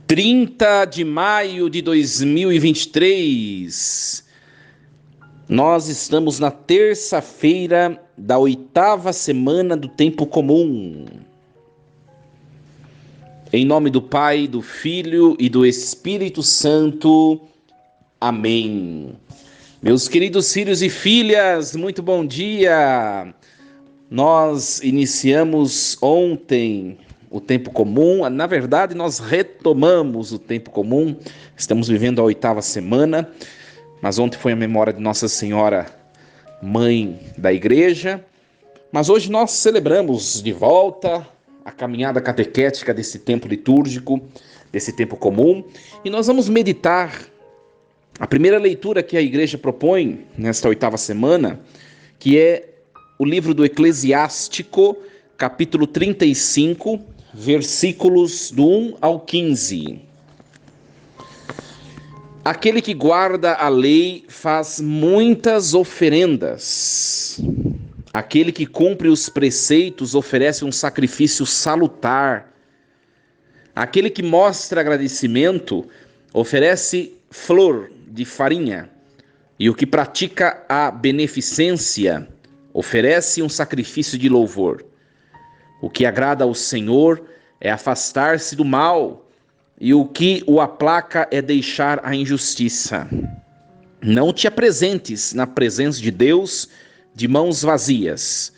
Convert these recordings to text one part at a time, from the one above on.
30 de maio de 2023, nós estamos na terça-feira da 8ª semana do tempo comum. Em nome do Pai, do Filho e do Espírito Santo. Amém. Meus queridos filhos e filhas, muito bom dia. Nós iniciamos ontem o tempo comum, na verdade nós retomamos o tempo comum, estamos vivendo a 8ª semana, mas ontem foi a memória de Nossa Senhora, Mãe da Igreja, mas hoje nós celebramos de volta a caminhada catequética desse tempo litúrgico, desse tempo comum, e nós vamos meditar a primeira leitura que a Igreja propõe nesta 8ª semana, que é o livro do Eclesiástico, capítulo 35, versículos do 1 ao 15. Aquele que guarda a lei faz muitas oferendas. Aquele que cumpre os preceitos oferece um sacrifício salutar. Aquele que mostra agradecimento oferece flor de farinha. E o que pratica a beneficência oferece um sacrifício de louvor. O que agrada ao Senhor é afastar-se do mal, e o que o aplaca é deixar a injustiça. Não te apresentes na presença de Deus de mãos vazias,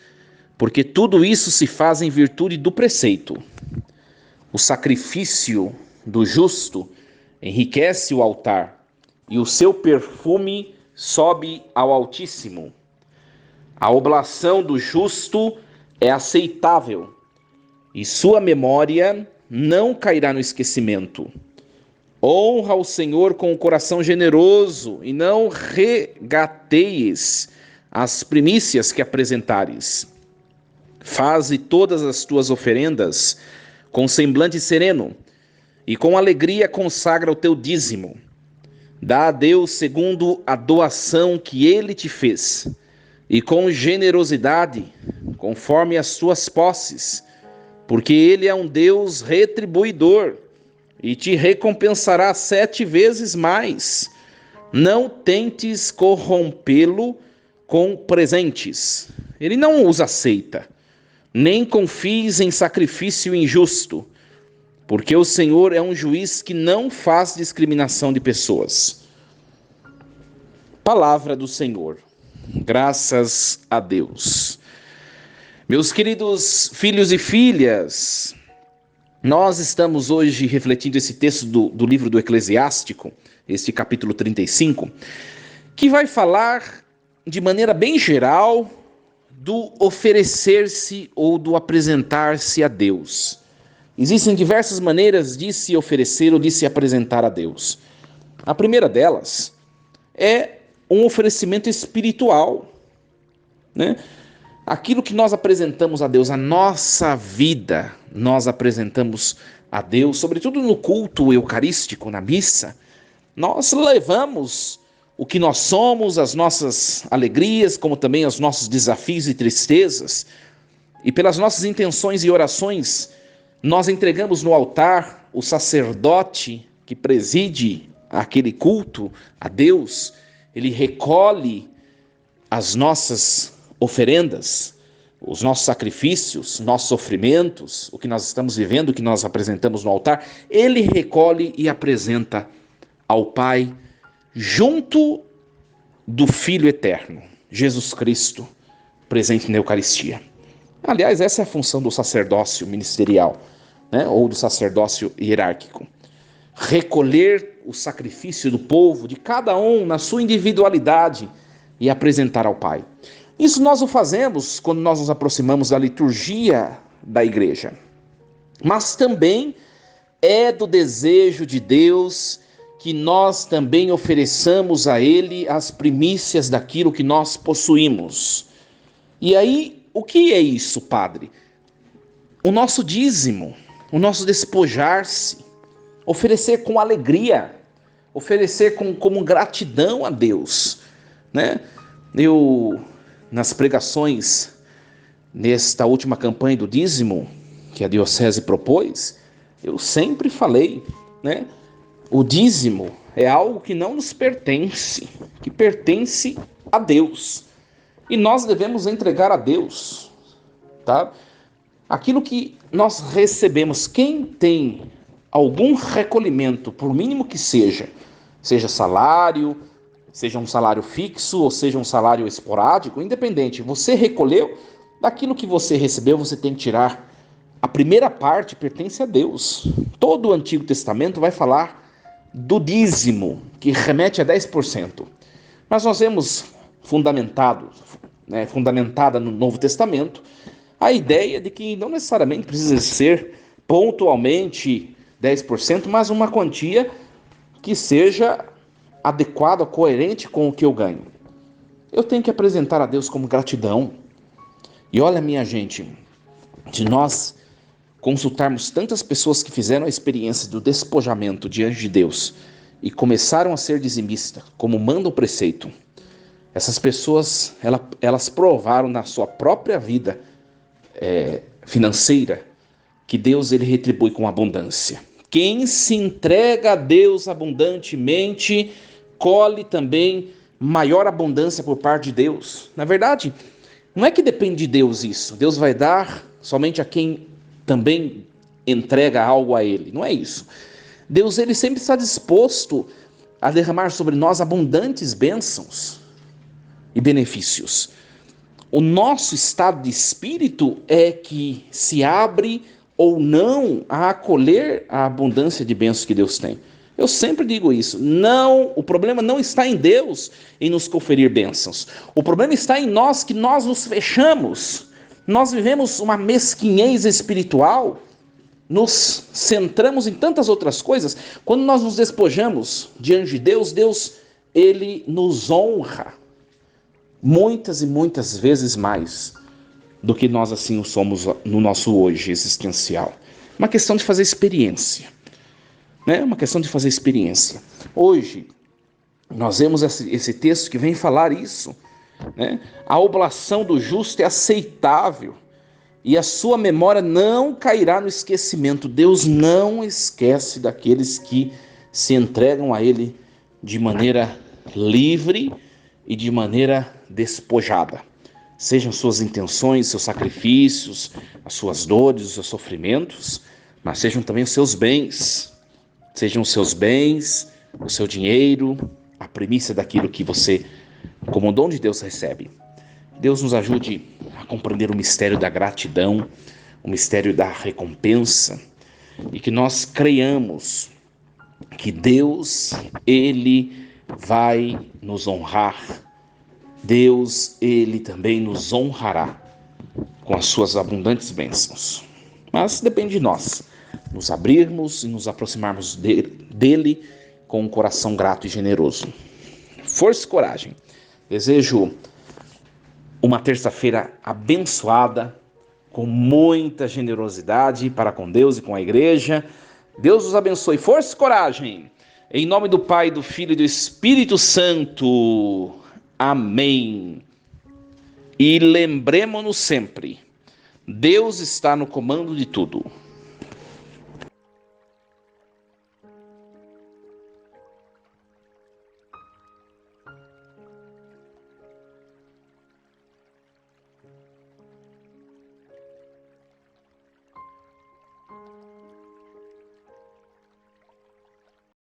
porque tudo isso se faz em virtude do preceito. O sacrifício do justo enriquece o altar, e o seu perfume sobe ao Altíssimo. A oblação do justo é aceitável, e sua memória não cairá no esquecimento. Honra o Senhor com o coração generoso, e não regatees as primícias que apresentares. Faze todas as tuas oferendas com semblante sereno, e com alegria consagra o teu dízimo. Dá a Deus segundo a doação que Ele te fez, e com generosidade, conforme as tuas posses, porque Ele é um Deus retribuidor, e te recompensará 7 vezes mais. Não tentes corrompê-lo com presentes, Ele não os aceita. Nem confies em sacrifício injusto, porque o Senhor é um juiz que não faz discriminação de pessoas. Palavra do Senhor. Graças a Deus. Meus queridos filhos e filhas, nós estamos hoje refletindo esse texto do livro do Eclesiástico, este capítulo 35, que vai falar de maneira bem geral do oferecer-se ou do apresentar-se a Deus. Existem diversas maneiras de se oferecer ou de se apresentar a Deus. A primeira delas é um oferecimento espiritual, né? Aquilo que nós apresentamos a Deus, a nossa vida, nós apresentamos a Deus, sobretudo no culto eucarístico, na missa. Nós levamos o que nós somos, as nossas alegrias, como também os nossos desafios e tristezas. E pelas nossas intenções e orações, nós entregamos no altar o sacerdote que preside aquele culto a Deus. Ele recolhe as nossas oferendas, os nossos sacrifícios, nossos sofrimentos, o que nós estamos vivendo, o que nós apresentamos no altar. Ele recolhe e apresenta ao Pai, junto do Filho eterno, Jesus Cristo, presente na Eucaristia. Aliás, essa é a função do sacerdócio ministerial, né? Ou do sacerdócio hierárquico. Recolher o sacrifício do povo, de cada um, na sua individualidade, e apresentar ao Pai. Isso nós o fazemos quando nós nos aproximamos da liturgia da igreja. Mas também é do desejo de Deus que nós também ofereçamos a Ele as primícias daquilo que nós possuímos. E aí, o que é isso, Padre? O nosso dízimo, o nosso despojar-se, oferecer com alegria, oferecer como gratidão a Deus, né? Eu, nas pregações, nesta última campanha do dízimo, que a diocese propôs, eu sempre falei, né? O dízimo é algo que não nos pertence, que pertence a Deus. E nós devemos entregar a Deus, tá? Aquilo que nós recebemos, quem tem algum recolhimento, por mínimo que seja, seja salário, seja um salário fixo ou seja um salário esporádico, independente, você recolheu, daquilo que você recebeu, você tem que tirar. A primeira parte pertence a Deus. Todo o Antigo Testamento vai falar do dízimo, que remete a 10%. Mas nós vemos fundamentada no Novo Testamento, a ideia de que não necessariamente precisa ser pontualmente 10%, mas uma quantia que seja adequada, coerente com o que eu ganho. Eu tenho que apresentar a Deus como gratidão. E olha, minha gente, de nós consultarmos tantas pessoas que fizeram a experiência do despojamento diante de Deus e começaram a ser dizimistas, como manda o preceito, essas pessoas, elas provaram na sua própria vida financeira que Deus ele retribui com abundância. Quem se entrega a Deus abundantemente, colhe também maior abundância por parte de Deus. Na verdade, não é que depende de Deus isso. Deus vai dar somente a quem também entrega algo a Ele. Não é isso. Deus ele sempre está disposto a derramar sobre nós abundantes bênçãos e benefícios. O nosso estado de espírito é que se abre ou não a acolher a abundância de bênçãos que Deus tem. Eu sempre digo isso. Não, o problema não está em Deus em nos conferir bênçãos. O problema está em nós, que nós nos fechamos. Nós vivemos uma mesquinhez espiritual, nos centramos em tantas outras coisas. Quando nós nos despojamos diante de Deus, Deus ele nos honra muitas e muitas vezes mais do que nós assim o somos no nosso hoje existencial. Uma questão de fazer experiência, né? Uma questão de fazer experiência. Hoje nós vemos esse texto que vem falar isso, né? A oblação do justo é aceitável e a sua memória não cairá no esquecimento. Deus não esquece daqueles que se entregam a Ele de maneira livre e de maneira despojada. Sejam suas intenções, seus sacrifícios, as suas dores, os seus sofrimentos, mas sejam também os seus bens. Sejam os seus bens, o seu dinheiro, a primícia daquilo que você, como dom de Deus, recebe. Deus nos ajude a compreender o mistério da gratidão, o mistério da recompensa, e que nós creiamos que Deus, Ele vai nos honrar. Deus, Ele também nos honrará com as suas abundantes bênçãos. Mas depende de nós, nos abrirmos e nos aproximarmos dele com um coração grato e generoso. Força e coragem. Desejo uma terça-feira abençoada, com muita generosidade para com Deus e com a igreja. Deus os abençoe. Força e coragem. Em nome do Pai, do Filho e do Espírito Santo. Amém. E lembremos-nos sempre, Deus está no comando de tudo.